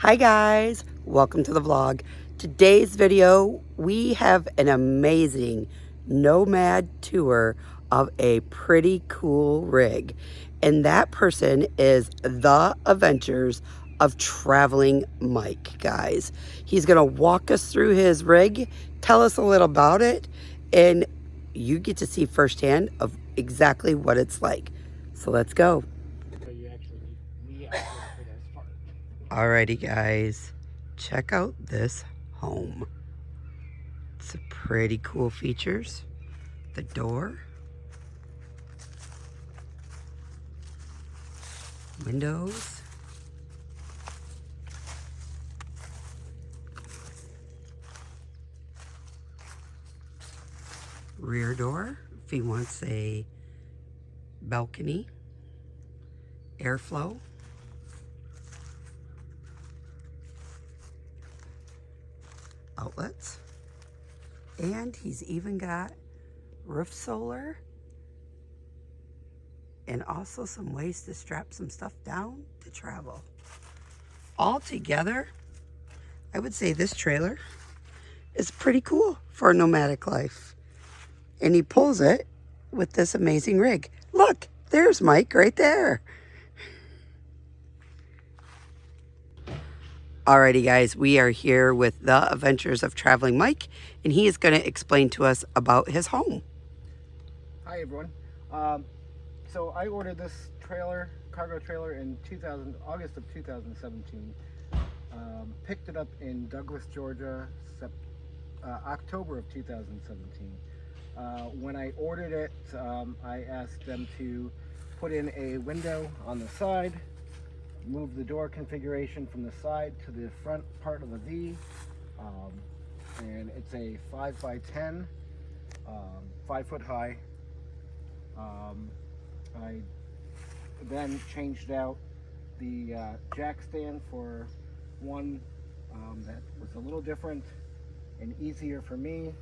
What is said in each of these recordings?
Hi guys, welcome to the vlog. Today's video, we have an amazing nomad tour of a pretty cool rig. And that person is the Adventures of Traveling Mike, guys. He's gonna walk us through his rig, tell us a little about it, and you get to see firsthand of exactly what it's like. So let's go. Alrighty guys, check out this home. Some pretty cool features. The door, windows, rear door if he wants a balcony, airflow, outlets, and he's even got roof solar and also some ways to strap some stuff down to travel. All together, I would say this trailer is pretty cool for a nomadic life. And he pulls it with this amazing rig. Look, there's Mike right there. Alrighty guys, we are here with the Adventures of Traveling Mike, and he is going to explain to us about his home. Hi everyone. So I ordered this cargo trailer in August of 2017. Picked it up in Douglas, Georgia, October of 2017. When I ordered it, I asked them to put in a window on the side, move the door configuration from the side to the front part of the V, and it's a 5x10, 5 foot high. I then changed out the jack stand for one that was a little different and easier for me.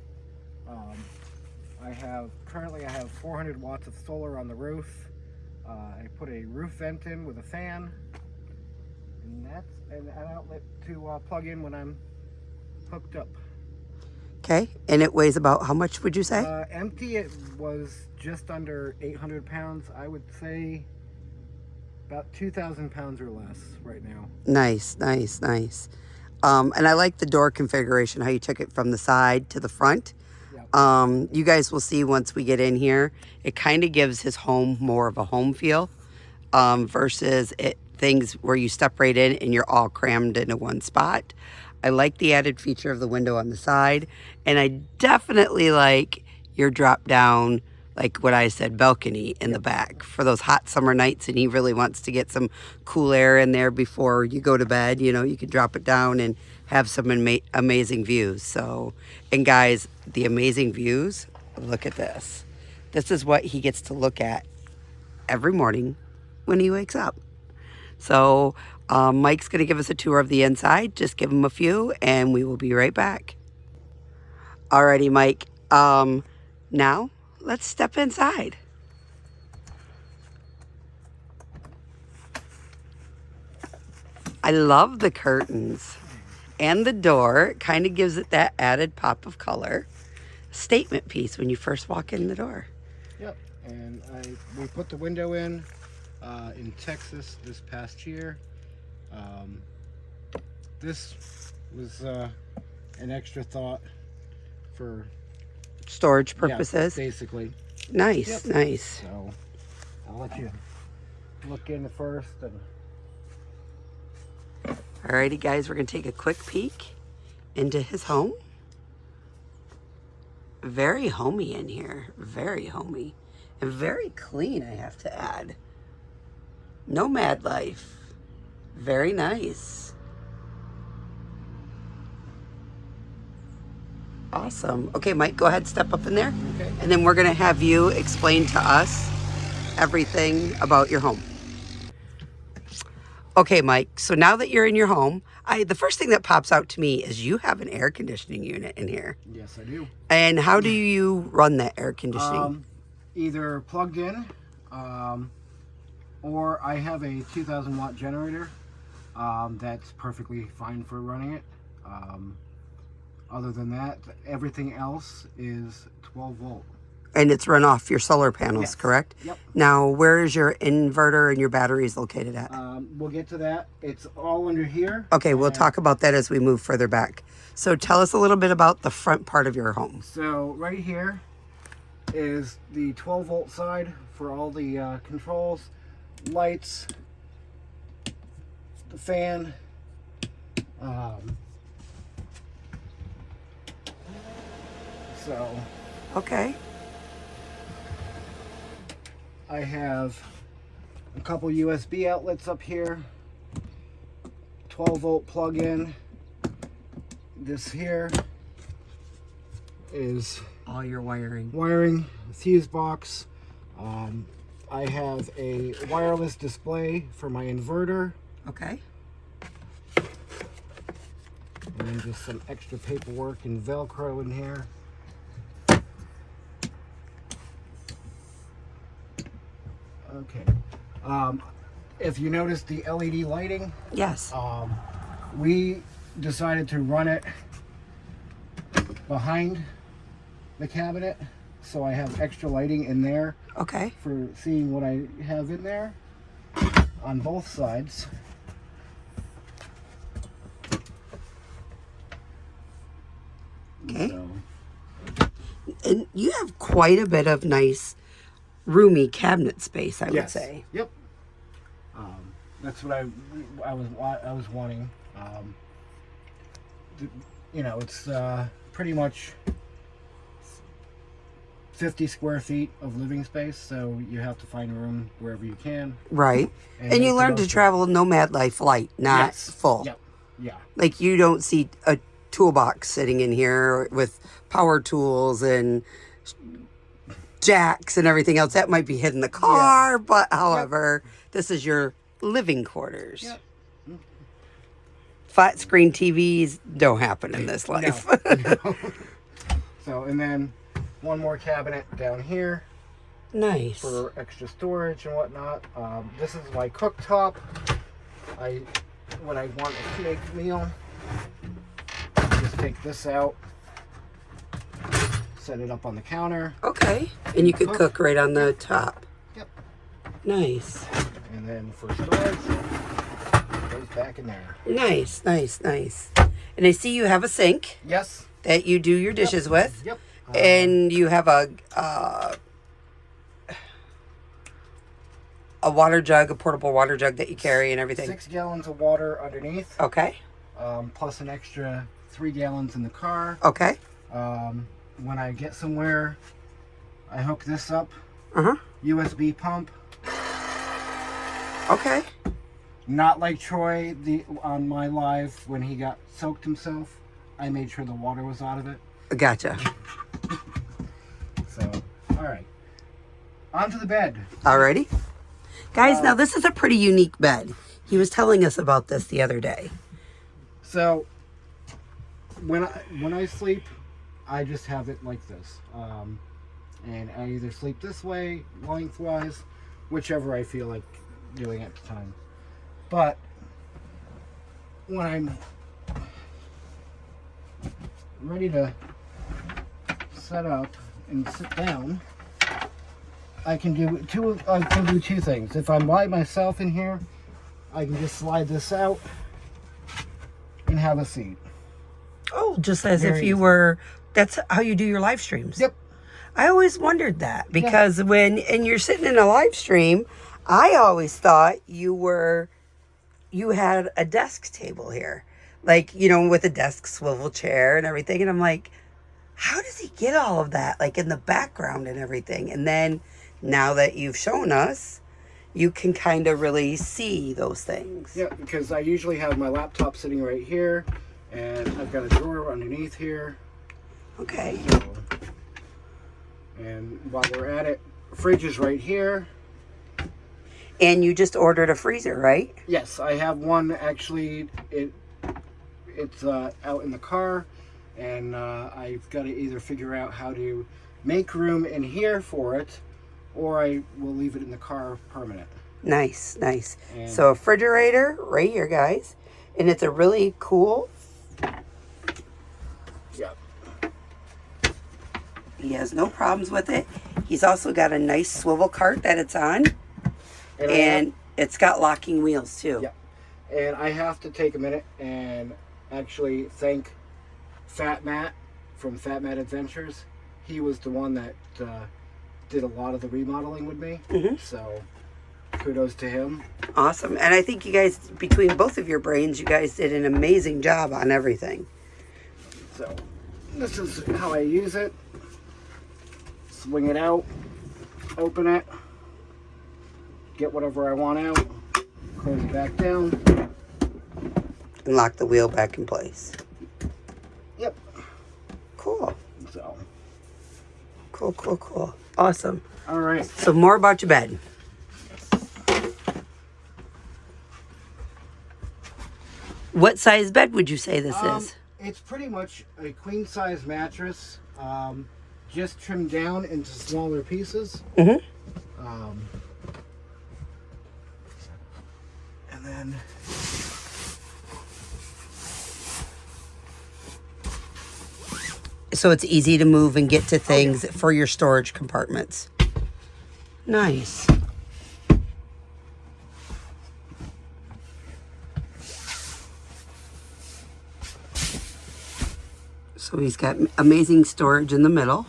Currently I have 400 watts of solar on the roof. I put a roof vent in with a fan, and that's an outlet to plug in when I'm hooked up. Okay, and it weighs about how much would you say? Empty, it was just under 800 pounds. I would say about 2,000 pounds or less right now. Nice, nice, nice. And I like the door configuration, how you took it from the side to the front. Yep. You guys will see once we get in here, it kind of gives his home more of a home feel versus things where you step right in and you're all crammed into one spot. I like the added feature of the window on the side, and I definitely like your drop down, like what I said, balcony in the back for those hot summer nights, and he really wants to get some cool air in there before you go to bed. You know, you can drop it down and have some amazing views. So, and guys, the amazing views, look at this. This is what he gets to look at every morning when he wakes up. So Mike's going to give us a tour of the inside. Just give him a few and we will be right back. Alrighty, Mike. Now let's step inside. I love the curtains and the door. It kind of gives it that added pop of color. Statement piece when you first walk in the door. Yep, and we put the window in Texas this past year. This was an extra thought for Storage purposes. Yeah, basically. Nice, Yep. nice. So I'll let you look in first. Alrighty guys, we're gonna take a quick peek into his home. Very homey in here, very homey. And very clean, I have to add. Nomad life, very nice. Awesome. Okay, Mike, go ahead, step up in there. Okay. And then we're gonna have you explain to us everything about your home. Okay, Mike, so now that you're in your home, the first thing that pops out to me is you have an air conditioning unit in here. Yes, I do. And how do you run that air conditioning? Either plugged in, or I have a 2,000 watt generator That's perfectly fine for running it. Other than that, everything else is 12 volt. And it's run off your solar panels, Yes. correct? Yep. Now, where is your inverter and your batteries located at? We'll get to that. It's all under here. Okay, we'll And talk about that as we move further back. So tell us a little bit about the front part of your home. So right here is the 12 volt side for all the controls, lights, the fan. So Okay. I have a couple USB outlets up here, 12 volt plug-in. This here is All your wiring. wiring, fuse box. I have a wireless display for my inverter, Okay. and then just some extra paperwork and Velcro in here. Okay. If you notice the LED lighting, Yes. we decided to run it behind the cabinet, so I have extra lighting in there Okay. for seeing what I have in there on both sides. Okay. So, And you have quite a bit of nice, roomy cabinet space, I would yes. say. Yep. That's what I was wanting. It's pretty much 50 square feet of living space, so you have to find room wherever you can. Right. And you make the learn most to of it. travel nomad life light, not Yes. full. Yep. Yeah. Like you don't see a toolbox sitting in here with power tools and jacks and everything else. That might be hidden in the car, but however, this is your living quarters. Yep. Flat screen TVs don't happen in this life. No. So, and then one more cabinet down here Nice. for extra storage and whatnot. This is my cooktop. When I want to make a meal, I just take this out, set it up on the counter. Okay. And you could cook right on the top. Yep. Nice. And then for storage, it goes back in there. Nice, nice, nice. And I see you have a sink Yes. that you do your dishes with. Yep. And you have a water jug, a portable water jug that you carry and everything. 6 gallons of water underneath, Okay. plus an extra 3 gallons in the car. Okay. When I get somewhere, I hook this up. Uh-huh. USB pump. Okay. Not like Troy on my live when he got soaked himself. I made sure the water was out of it. Gotcha. So, all right. Onto the bed. Alrighty. Guys, now this is a pretty unique bed. He was telling us about this the other day. So, when I sleep, I just have it like this. And I either sleep this way, lengthwise, whichever I feel like doing at the time. But when I'm ready to set up and sit down, I can do two things. If I'm by myself in here, I can just slide this out and have a seat. Oh, just as Very if you easy. were, that's how you do your live streams. Yep. I always wondered that because and you're sitting in a live stream, I always thought you had a desk table here. Like, with a desk swivel chair and everything. And I'm like, how does he get all of that? Like in the background and everything. And then now that you've shown us, you can kind of really see those things. Yeah, because I usually have my laptop sitting right here, and I've got a drawer underneath here. Okay. And while we're at it, fridge is right here. And you just ordered a freezer, right? Yes, I have one actually. It's out in the car, and I've got to either figure out how to make room in here for it, or I will leave it in the car permanent. Nice, nice. And- So a refrigerator right here, guys. And it's a really cool. Yep. He has no problems with it. He's also got a nice swivel cart that it's on. And it's got locking wheels too. Yep. And I have to take a minute and actually thank Fat Matt from Fat Matt Adventures. He was the one that did a lot of the remodeling with me. So kudos to him. Awesome. And I think you guys, between both of your brains, you guys did an amazing job on everything. So this is how I use it. Swing it out, open it, get whatever I want out, close it back down. And lock the wheel back in place. Yep. Cool. So. Cool, cool, cool. Awesome. All right. So more about your bed. What size bed would you say this is? It's pretty much a queen size mattress, just trimmed down into smaller pieces. And then So it's easy to move and get to things for your storage compartments. Nice. So he's got amazing storage in the middle.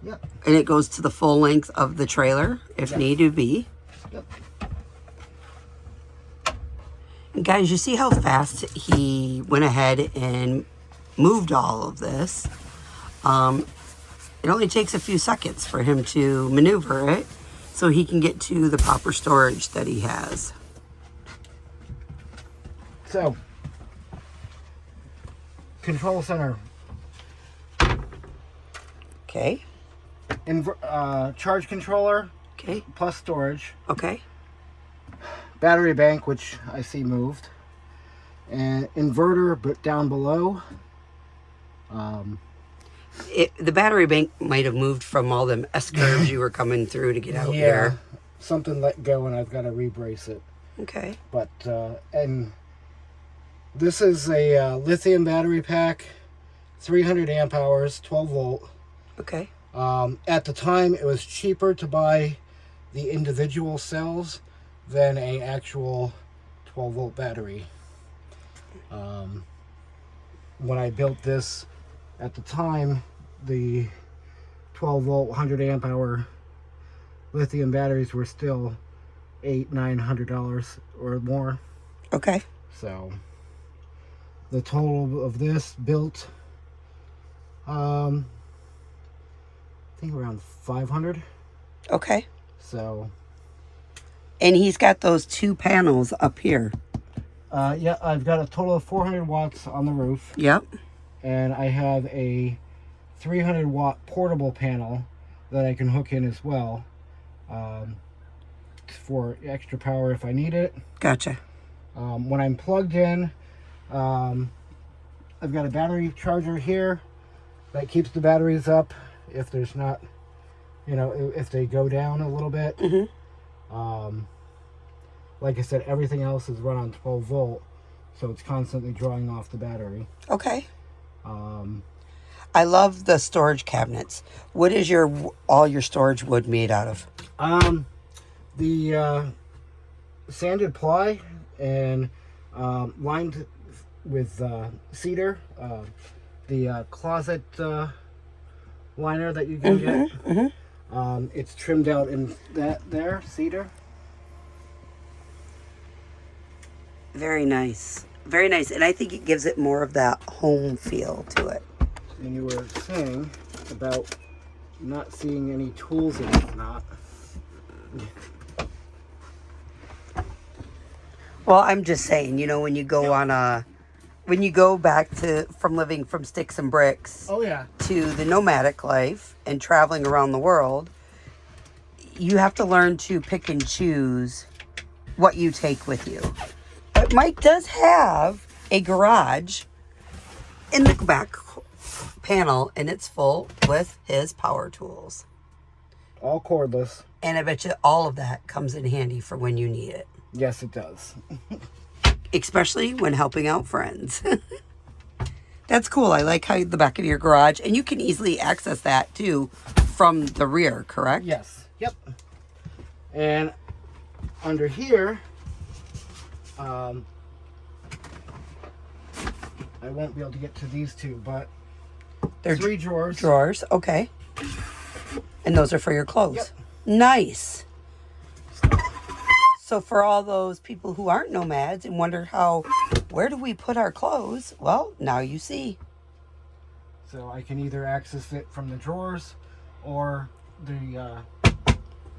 Yep. And it goes to the full length of the trailer if need to be. Yep. And guys, you see how fast he went ahead and moved all of this. It only takes a few seconds for him to maneuver it so he can get to the proper storage that he has. So, control center. Okay. Charge controller Okay. plus storage. Okay. Battery bank, which I see moved. And inverter, but down below. The battery bank might have moved from all them S-curves you were coming through to get out Yeah, there. something let go and I've got to rebrace it. Okay. But, and this is a lithium battery pack, 300 amp hours, 12 volt. Okay. At the time, it was cheaper to buy the individual cells than an actual 12 volt battery. When I built this, at the time, the 12 volt 100 amp hour lithium batteries were still $800-900 or more. Okay. So the total of this built, I think around 500. Okay. So And he's got those two panels up here. yeah, I've got a total of 400 watts on the roof. Yep. And I have a 300 watt portable panel that I can hook in as well, for extra power if I need it. Gotcha. When I'm plugged in, I've got a battery charger here that keeps the batteries up if there's not, if they go down a little bit. Like I said, everything else is run on 12 volt, so it's constantly drawing off the battery. Okay. I love the storage cabinets. What is all your storage wood made out of? The sanded ply and lined with cedar. The closet liner that you can get. It's trimmed out in that there, cedar. Very nice. Very nice. And I think it gives it more of that home feel to it. And you were saying about not seeing any tools in it, not. Well, I'm just saying, when you go when you go back from living from sticks and bricks Oh yeah. to the nomadic life and traveling around the world, you have to learn to pick and choose what you take with you. But Mike does have a garage in the back panel, and it's full with his power tools. All cordless. And I bet you all of that comes in handy for when you need it, Yes, it does. especially when helping out friends. That's cool. I like how the back of your garage, and you can easily access that too from the rear, correct? Yes. Yep. And under here, I won't be able to get to these two, but They're 3 drawers. Drawers, okay. And those are for your clothes. Yep. Nice. So for all those people who aren't nomads and wonder where do we put our clothes? Well, now you see. So I can either access it from the drawers or the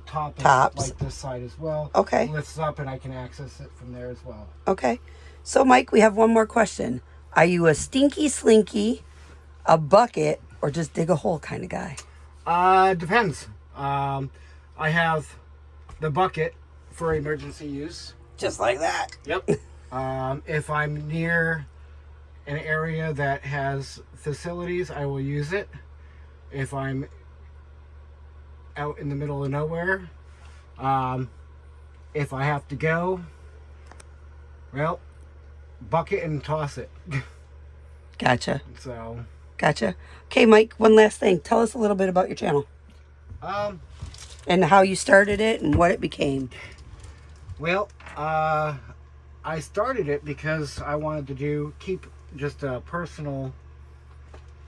top is Tops. like this side as well. Okay. It lifts up and I can access it from there as well. Okay. So Mike, we have one more question. Are you a stinky slinky, a bucket, or just dig a hole kind of guy? Depends. I have the bucket for emergency use. Just like that. Yep. If I'm near an area that has facilities, I will use it. If I'm out in the middle of nowhere, if I have to go, well, bucket and toss it. Gotcha. So, Gotcha. Okay, Mike, one last thing. Tell us a little bit about your channel and how you started it and what it became. well, I started it because I wanted to keep just a personal,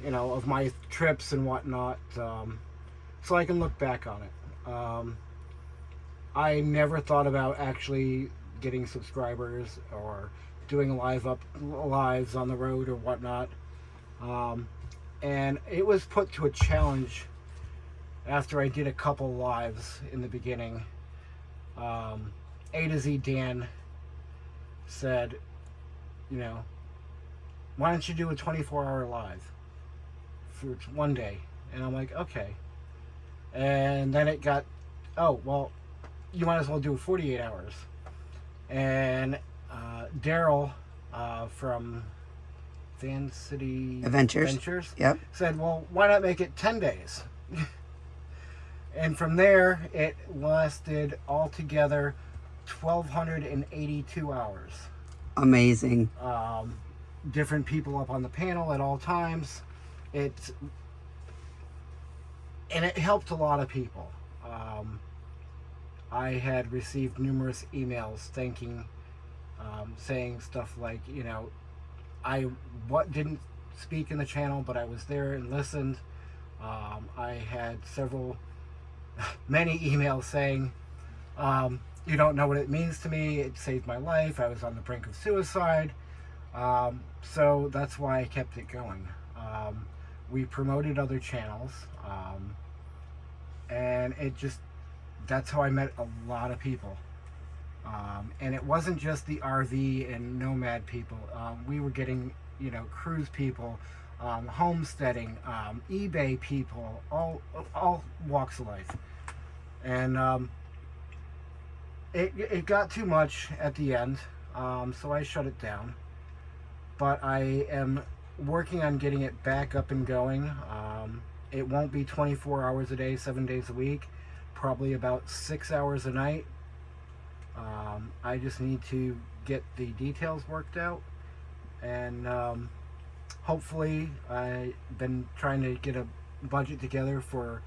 of my trips and whatnot, so I can look back on it. I never thought about actually getting subscribers or doing lives on the road or whatnot. And it was put to a challenge after I did a couple lives in the beginning. A to Z Dan said, why don't you do a 24-hour live for one day? And I'm like, okay. And then it got, oh, well, you might as well do 48 hours. And Daryl from Van City Adventures. Yep. said, well, why not make it 10 days? And from there, it lasted altogether 1,282 hours. Amazing. Different people up on the panel at all times. And it helped a lot of people. I had received numerous emails saying stuff like, I didn't speak in the channel, but I was there and listened. I had many emails saying, you don't know what it means to me. It saved my life. I was on the brink of suicide. So that's why I kept it going. We promoted other channels. And that's how I met a lot of people. And it wasn't just the RV and nomad people. We were getting, cruise people, homesteading, eBay people, all walks of life. And it got too much at the end, so I shut it down. But I am working on getting it back up and going. It won't be 24 hours a day, 7 days a week, probably about 6 hours a night. I just need to get the details worked out, and hopefully I've been trying to get a budget together for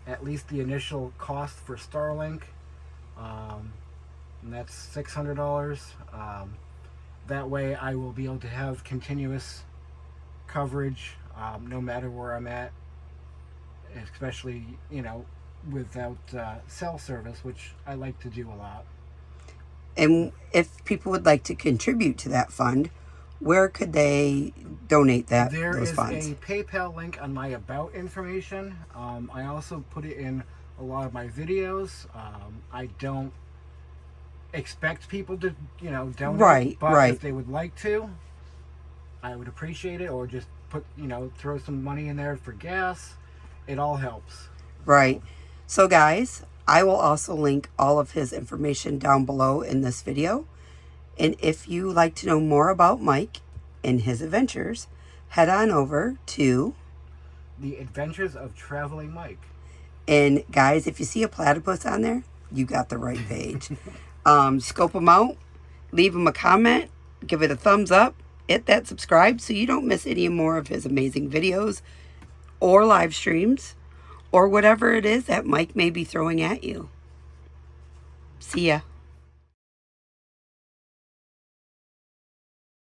at least the initial cost for Starlink, and that's $600. That way I will be able to have continuous coverage no matter where I'm at, especially without cell service, which I like to do a lot. And if people would like to contribute to that fund, where could they donate those funds? There is a PayPal link on my about information. I also put it in a lot of my videos. I don't expect people to, donate, but if they would like to, I would appreciate it, or just throw some money in there for gas. It all helps. Right. So guys, I will also link all of his information down below in this video. And if you like to know more about Mike and his adventures, head on over to The Adventures of Traveling Mike. And guys, if you see a platypus on there, you got the right page. Scope them out, leave him a comment, give it a thumbs up, hit that subscribe so you don't miss any more of his amazing videos or live streams or whatever it is that Mike may be throwing at you. See ya.